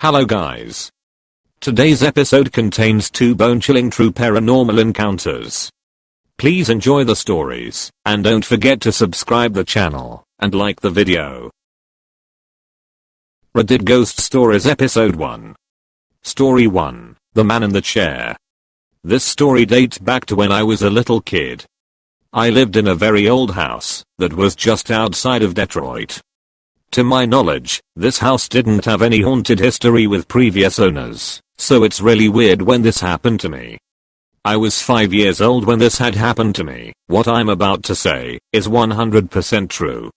Hello guys. Today's episode contains two bone-chilling true paranormal encounters. Please enjoy the stories, and don't forget to subscribe the channel, and like the video. Reddit Ghost Stories Episode 1. Story 1, The Man in the Chair. This story dates back to when I was a little kid. I lived in a very old house that was just outside of Detroit. To my knowledge, this house didn't have any haunted history with previous owners, so it's really weird when this happened to me. I was 5 years old when this had happened to me. What I'm about to say is 100% true.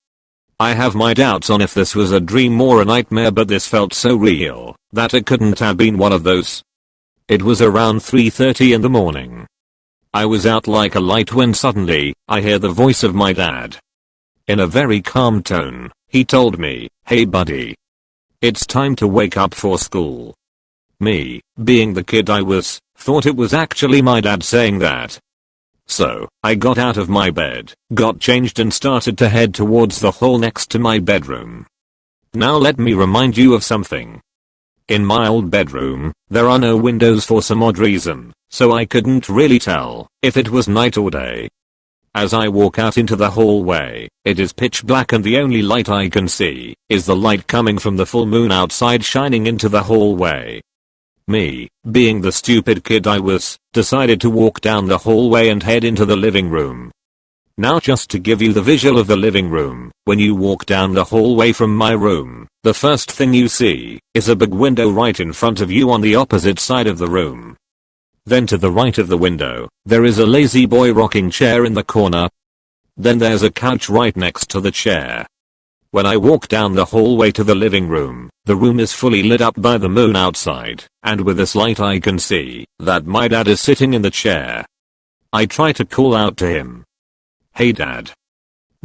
I have my doubts on if this was a dream or a nightmare, but this felt so real that it couldn't have been one of those. It was around 3:30 in the morning. I was out like a light when suddenly, I hear the voice of my dad. In a very calm tone, he told me, "Hey buddy. It's time to wake up for school." Me, being the kid I was, thought it was actually my dad saying that. So, I got out of my bed, got changed and started to head towards the hall next to my bedroom. Now let me remind you of something. In my old bedroom, there are no windows for some odd reason, so I couldn't really tell if it was night or day. As I walk out into the hallway, it is pitch black and the only light I can see is the light coming from the full moon outside shining into the hallway. Me, being the stupid kid I was, decided to walk down the hallway and head into the living room. Now just to give you the visual of the living room, when you walk down the hallway from my room, the first thing you see is a big window right in front of you on the opposite side of the room. Then to the right of the window, there is a lazy boy rocking chair in the corner. Then there's a couch right next to the chair. When I walk down the hallway to the living room, the room is fully lit up by the moon outside, and with this light I can see that my dad is sitting in the chair. I try to call out to him. "Hey dad.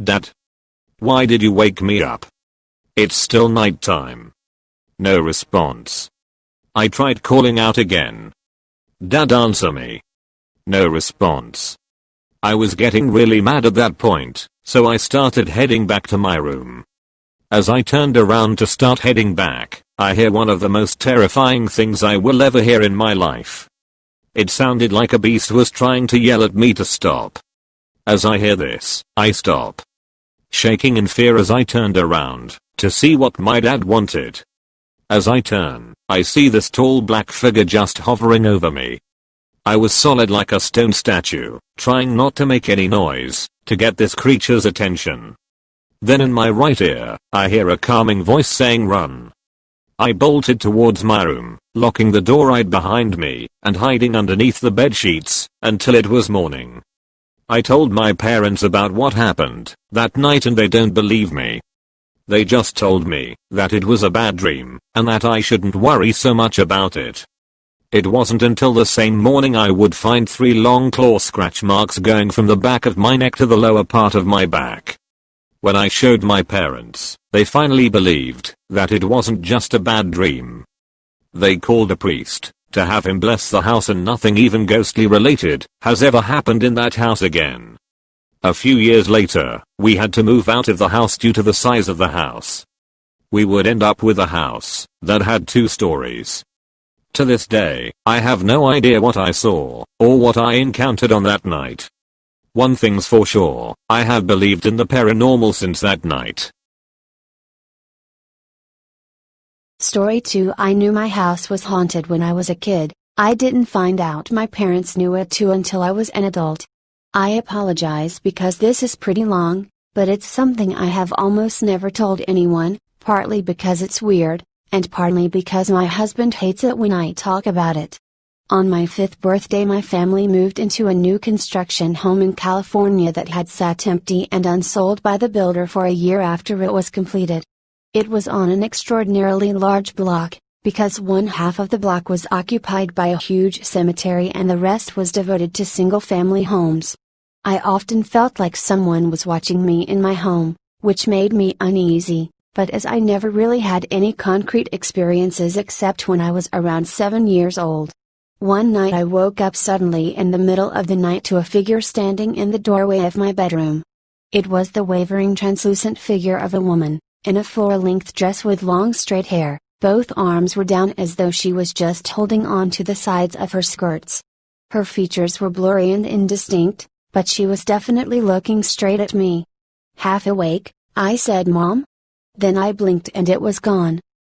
Dad. Why did you wake me up? It's still night time." No response. I tried calling out again. "Dad, answer me." No response. I was getting really mad at that point, so I started heading back to my room. As I turned around to start heading back, I hear one of the most terrifying things I will ever hear in my life. It sounded like a beast was trying to yell at me to stop. As I hear this, I stop, shaking in fear as I turned around to see what my dad wanted. As I turn, I see this tall black figure just hovering over me. I was solid like a stone statue, trying not to make any noise to get this creature's attention. Then in my right ear, I hear a calming voice saying, "Run." I bolted towards my room, locking the door right behind me and hiding underneath the bed sheets until it was morning. I told my parents about what happened that night and they don't believe me. They just told me that it was a bad dream and that I shouldn't worry so much about it. It wasn't until the same morning I would find 3 long claw scratch marks going from the back of my neck to the lower part of my back. When I showed my parents, they finally believed that it wasn't just a bad dream. They called a priest to have him bless the house and nothing even ghostly related has ever happened in that house again. A few years later, we had to move out of the house due to the size of the house. We would end up with a house that had 2 stories. To this day, I have no idea what I saw or what I encountered on that night. One thing's for sure, I have believed in the paranormal since that night. Story 2. I knew my house was haunted when I was a kid. I didn't find out my parents knew it too until I was an adult. I apologize because this is pretty long, but it's something I have almost never told anyone, partly because it's weird, and partly because my husband hates it when I talk about it. On my 5th birthday my family moved into a new construction home in California that had sat empty and unsold by the builder for a year after it was completed. It was on an extraordinarily large block, because one half of the block was occupied by a huge cemetery and the rest was devoted to single-family homes. I often felt like someone was watching me in my home, which made me uneasy, but as I never really had any concrete experiences except when I was around 7 years old. One night I woke up suddenly in the middle of the night to a figure standing in the doorway of my bedroom. It was the wavering translucent figure of a woman, in a full-length dress with long straight hair, Both arms were down as though she was just holding on to the sides of her skirts. Her features were blurry and indistinct, but she was definitely looking straight at me. Half awake, I said, "Mom?" Then I blinked and it was gone.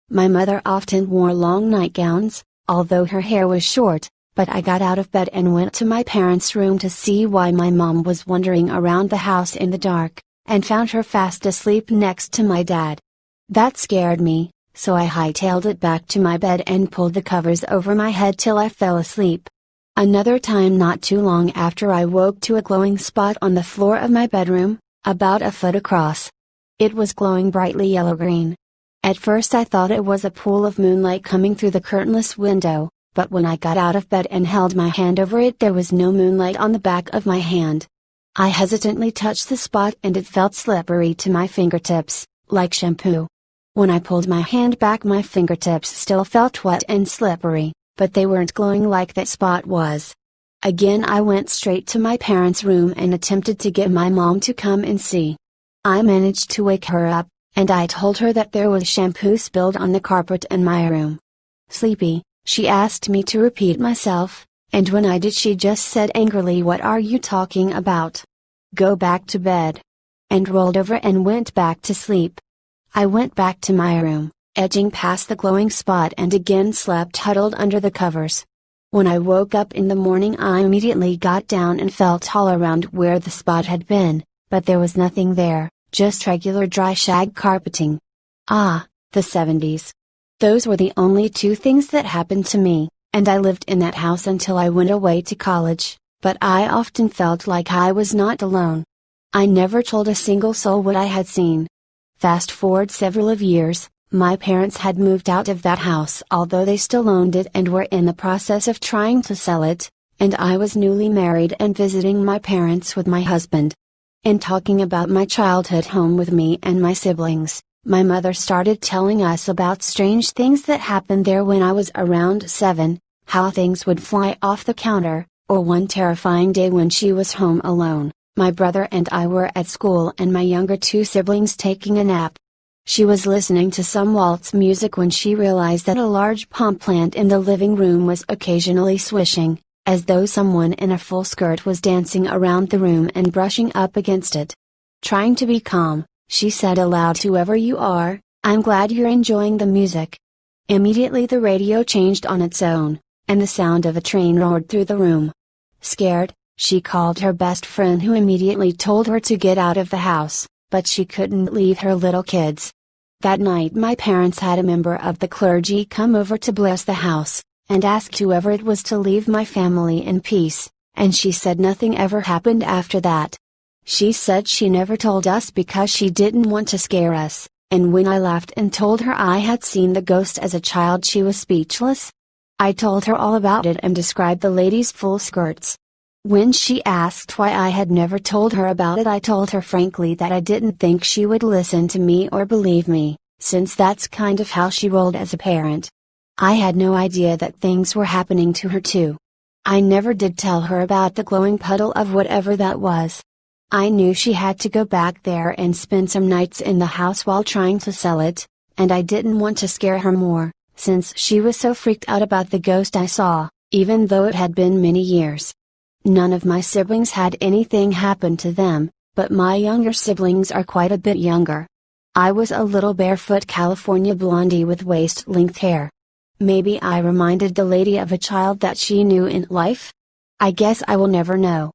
My mother often wore long nightgowns, although her hair was short, but I got out of bed and went to my parents' room to see why my mom was wandering around the house in the dark, and found her fast asleep next to my dad. That scared me, so I hightailed it back to my bed and pulled the covers over my head till I fell asleep. Another time not too long after I woke to a glowing spot on the floor of my bedroom, about a foot across. It was glowing brightly yellow-green. At first I thought it was a pool of moonlight coming through the curtainless window, but when I got out of bed and held my hand over it there was no moonlight on the back of my hand. I hesitantly touched the spot and it felt slippery to my fingertips, like shampoo. When I pulled my hand back my fingertips still felt wet and slippery, but they weren't glowing like that spot was. Again I went straight to my parents' room and attempted to get my mom to come and see. I managed to wake her up, and I told her that there was shampoo spilled on the carpet in my room. Sleepy, she asked me to repeat myself, and when I did she just said angrily, "What are you talking about? Go back to bed," and rolled over and went back to sleep. I went back to my room, edging past the glowing spot and again slept huddled under the covers. When I woke up in the morning I immediately got down and felt all around where the spot had been, but there was nothing there, just regular dry shag carpeting. Ah, the 70s. Those were the only two things that happened to me, and I lived in that house until I went away to college, but I often felt like I was not alone. I never told a single soul what I had seen. Fast forward several of years, my parents had moved out of that house although they still owned it and were in the process of trying to sell it, and I was newly married and visiting my parents with my husband. In talking about my childhood home with me and my siblings, my mother started telling us about strange things that happened there when I was around 7, how things would fly off the counter, or one terrifying day when she was home alone, my brother and I were at school and my younger two siblings taking a nap. She was listening to some waltz music when she realized that a large palm plant in the living room was occasionally swishing, as though someone in a full skirt was dancing around the room and brushing up against it. Trying to be calm, she said aloud, "Whoever you are, I'm glad you're enjoying the music." Immediately the radio changed on its own, and the sound of a train roared through the room. Scared, she called her best friend who immediately told her to get out of the house, but she couldn't leave her little kids. That night my parents had a member of the clergy come over to bless the house, and asked whoever it was to leave my family in peace, and she said nothing ever happened after that. She said she never told us because she didn't want to scare us, and when I laughed and told her I had seen the ghost as a child she was speechless. I told her all about it and described the lady's full skirts. When she asked why I had never told her about it I told her frankly that I didn't think she would listen to me or believe me, since that's kind of how she rolled as a parent. I had no idea that things were happening to her too. I never did tell her about the glowing puddle of whatever that was. I knew she had to go back there and spend some nights in the house while trying to sell it, and I didn't want to scare her more, since she was so freaked out about the ghost I saw, even though it had been many years. None of my siblings had anything happen to them, but my younger siblings are quite a bit younger. I was a little barefoot California blondie with waist-length hair. Maybe I reminded the lady of a child that she knew in life? I guess I will never know.